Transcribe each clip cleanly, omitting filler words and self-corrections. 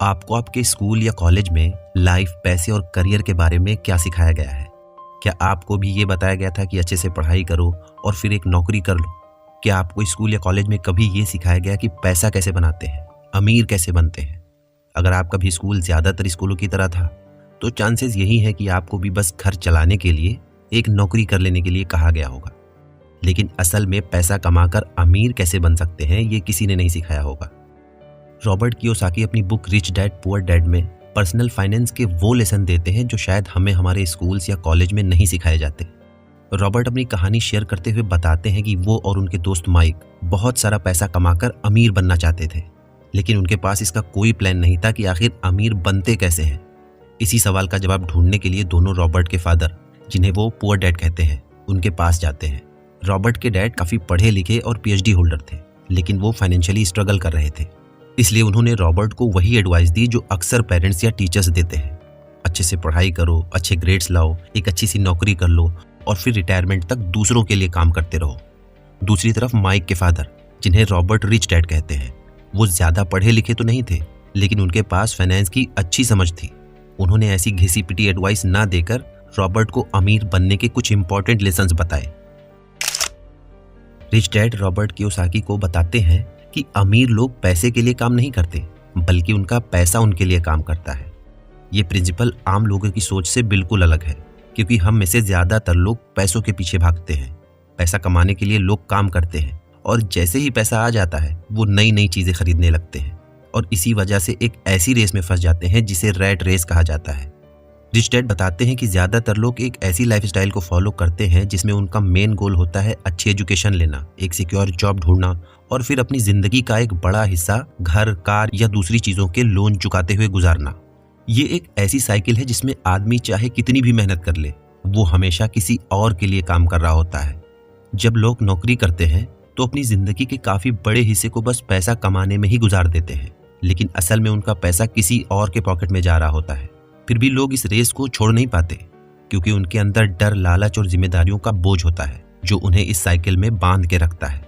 आपको आपके स्कूल या कॉलेज में लाइफ, पैसे और करियर के बारे में क्या सिखाया गया है? क्या आपको भी ये बताया गया था कि अच्छे से पढ़ाई करो और फिर एक नौकरी कर लो? क्या आपको स्कूल या कॉलेज में कभी ये सिखाया गया कि पैसा कैसे बनाते हैं, अमीर कैसे बनते हैं? अगर आपका भी स्कूल ज़्यादातर स्कूलों की तरह था तो चांसेस यही है कि आपको भी बस घर चलाने के लिए एक नौकरी कर लेने के लिए कहा गया होगा। लेकिन असल में पैसा कमाकर अमीर कैसे बन सकते हैं ये किसी ने नहीं सिखाया होगा। रॉबर्ट कियोसाकी अपनी book rich dad poor dad में पर्सनल फाइनेंस के वो लेसन देते हैं जो शायद हमें हमारे स्कूल्स या कॉलेज में नहीं सिखाए जाते। रॉबर्ट अपनी कहानी शेयर करते हुए बताते हैं कि वो और उनके दोस्त माइक बहुत सारा पैसा कमाकर अमीर बनना चाहते थे, लेकिन उनके पास इसका कोई प्लान नहीं था कि आखिर अमीर बनते कैसे हैं। इसी सवाल का जवाब ढूंढने के लिए दोनों रॉबर्ट के फादर, जिन्हें वो पुअर डैड कहते हैं, उनके पास जाते हैं। रॉबर्ट के डैड काफ़ी पढ़े लिखे और पीएचडी होल्डर थे, लेकिन वो फाइनेंशियली स्ट्रगल कर रहे थे। इसलिए उन्होंने रॉबर्ट को वही एडवाइस दी जो अक्सर पेरेंट्स या टीचर्स देते हैं, अच्छे से पढ़ाई करो, अच्छे ग्रेड्स लाओ, एक अच्छी सी नौकरी कर लो और फिर रिटायरमेंट तक दूसरों के लिए काम करते रहो। दूसरी तरफ माइक के फादर, जिन्हें रॉबर्ट रिच डैड कहते हैं, वो ज़्यादा पढ़े लिखे तो नहीं थे, लेकिन उनके पास फाइनेंस की अच्छी समझ थी। उन्होंने ऐसी घिसी पिटी एडवाइस ना देकर रॉबर्ट को अमीर बनने के कुछ इंपॉर्टेंट लेसन्स बताए। रिच डैड रॉबर्ट कियोसाकी को बताते हैं कि अमीर लोग पैसे के लिए काम नहीं करते, बल्कि उनका पैसा उनके लिए काम करता है। ये प्रिंसिपल आम लोगों की सोच से बिल्कुल अलग है, क्योंकि हम में से ज़्यादातर लोग पैसों के पीछे भागते हैं। पैसा कमाने के लिए लोग काम करते हैं और जैसे ही पैसा आ जाता है वो नई नई चीज़ें खरीदने लगते हैं और इसी वजह से एक ऐसी रेस में फंस जाते हैं जिसे रैट रेस कहा जाता है। रिच डैड बताते हैं कि ज़्यादातर लोग एक ऐसी लाइफस्टाइल को फॉलो करते हैं जिसमें उनका मेन गोल होता है अच्छी एजुकेशन लेना, एक सिक्योर जॉब ढूंढना और फिर अपनी ज़िंदगी का एक बड़ा हिस्सा घर, कार या दूसरी चीज़ों के लोन चुकाते हुए गुजारना। ये एक ऐसी साइकिल है जिसमें आदमी चाहे कितनी भी मेहनत कर ले, वो हमेशा किसी और के लिए काम कर रहा होता है। जब लोग नौकरी करते हैं तो अपनी ज़िंदगी के काफ़ी बड़े हिस्से को बस पैसा कमाने में ही गुजार देते हैं, लेकिन असल में उनका पैसा किसी और के पॉकेट में जा रहा होता है। फिर भी लोग इस रेस को छोड़ नहीं पाते, क्योंकि उनके अंदर डर, लालच और जिम्मेदारियों का बोझ होता है जो उन्हें इस साइकिल में बांध के रखता है।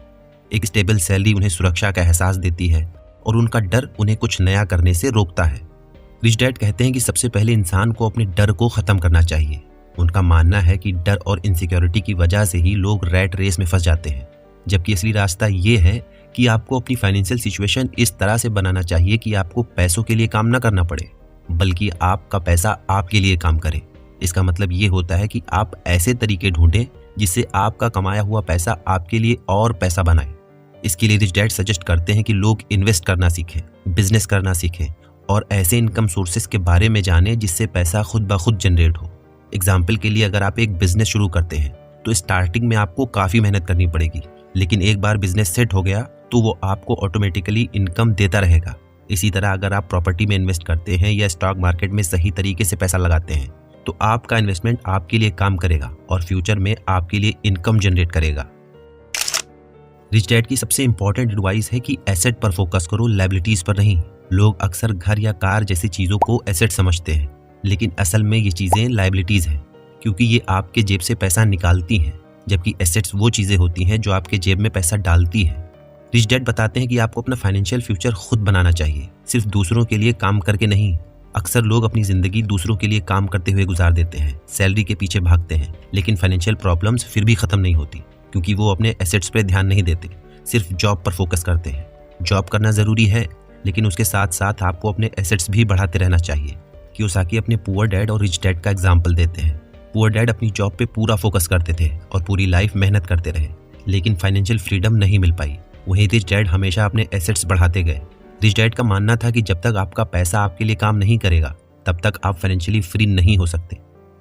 एक स्टेबल सैलरी उन्हें सुरक्षा का एहसास देती है और उनका डर उन्हें कुछ नया करने से रोकता है। रिच डैड कहते हैं कि सबसे पहले इंसान को अपने डर को ख़त्म करना चाहिए। उनका मानना है कि डर और इनसिक्योरिटी की वजह से ही लोग रैट रेस में फंस जाते हैं, जबकि असली रास्ता ये है कि आपको अपनी फाइनेंशियल सिचुएशन इस तरह से बनाना चाहिए कि आपको पैसों के लिए काम ना करना पड़े, बल्कि आपका पैसा आपके लिए काम करे। इसका मतलब ये होता है कि आप ऐसे तरीके ढूंढें जिससे आपका कमाया हुआ पैसा आपके लिए और पैसा बनाए। इसके लिए रिच डैड सजेस्ट करते हैं कि लोग इन्वेस्ट करना सीखें, बिजनेस करना सीखें और ऐसे इनकम सोर्सेस के बारे में जानें जिससे पैसा खुद ब खुद जनरेट हो। एग्जाम्पल के लिए, अगर आप एक बिजनेस शुरू करते हैं तो स्टार्टिंग में आपको काफ़ी मेहनत करनी पड़ेगी, लेकिन एक बार बिजनेस सेट हो गया तो वो आपको ऑटोमेटिकली इनकम देता रहेगा। इसी तरह अगर आप प्रॉपर्टी में इन्वेस्ट करते हैं या स्टॉक मार्केट में सही तरीके से पैसा लगाते हैं तो आपका इन्वेस्टमेंट आपके लिए काम करेगा और फ्यूचर में आपके लिए इनकम जनरेट करेगा। रिच डैड की सबसे इंपॉर्टेंट एडवाइस है कि एसेट पर फोकस करो, लायबिलिटीज पर नहीं। लोग अक्सर घर या कार जैसी चीज़ों को एसेट समझते हैं, लेकिन असल में ये चीज़ें लायबिलिटीज़ हैं, क्योंकि ये आपके जेब से पैसा निकालती हैं, जबकि एसेट्स वो चीज़ें होती हैं जो आपके जेब में पैसा डालती हैं। रिच डैड बताते हैं कि आपको अपना फाइनेंशियल फ्यूचर खुद बनाना चाहिए, सिर्फ दूसरों के लिए काम करके नहीं। अक्सर लोग अपनी ज़िंदगी दूसरों के लिए काम करते हुए गुजार देते हैं, सैलरी के पीछे भागते हैं, लेकिन फाइनेंशियल प्रॉब्लम्स फिर भी ख़त्म नहीं होती, क्योंकि वो अपने एसेट्स पर ध्यान नहीं देते, सिर्फ जॉब पर फोकस करते हैं। जॉब करना ज़रूरी है, लेकिन उसके साथ साथ आपको अपने एसेट्स भी बढ़ाते रहना चाहिए। कियोसाकी अपने पुअर डैड और रिच डैड का एग्जाम्पल देते हैं। पुअर डैड अपनी जॉब पे पूरा फोकस करते थे और पूरी लाइफ मेहनत करते रहे, लेकिन फाइनेंशियल फ्रीडम नहीं मिल पाई। वहीं रिच डैड हमेशा अपने एसेट्स बढ़ाते गए। रिच डैड का मानना था कि जब तक आपका पैसा आपके लिए काम नहीं करेगा तब तक आप फाइनेंशियली फ्री नहीं हो सकते।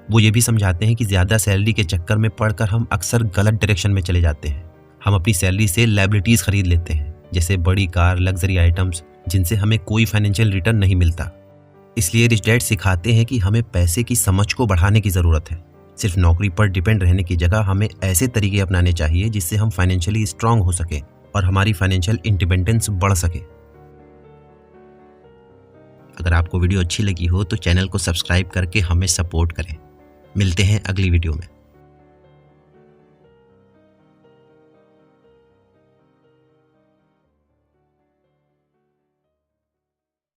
वो ये भी समझाते हैं कि ज़्यादा सैलरी के चक्कर में पड़कर हम अक्सर गलत डायरेक्शन में चले जाते हैं। हम अपनी सैलरी से लायबिलिटीज़ खरीद लेते हैं, जैसे बड़ी कार, लग्जरी आइटम्स, जिनसे हमें कोई फाइनेंशियल रिटर्न नहीं मिलता। इसलिए रिच डैड सिखाते हैं कि हमें पैसे की समझ को बढ़ाने की ज़रूरत है। सिर्फ नौकरी पर डिपेंड रहने की जगह हमें ऐसे तरीके अपनाने चाहिए जिससे हम फाइनेंशियली स्ट्रांग हो सके और हमारी फाइनेंशियल इंडिपेंडेंस बढ़ सके। अगर आपको वीडियो अच्छी लगी हो तो चैनल को सब्सक्राइब करके हमें सपोर्ट करें। मिलते हैं अगली वीडियो में।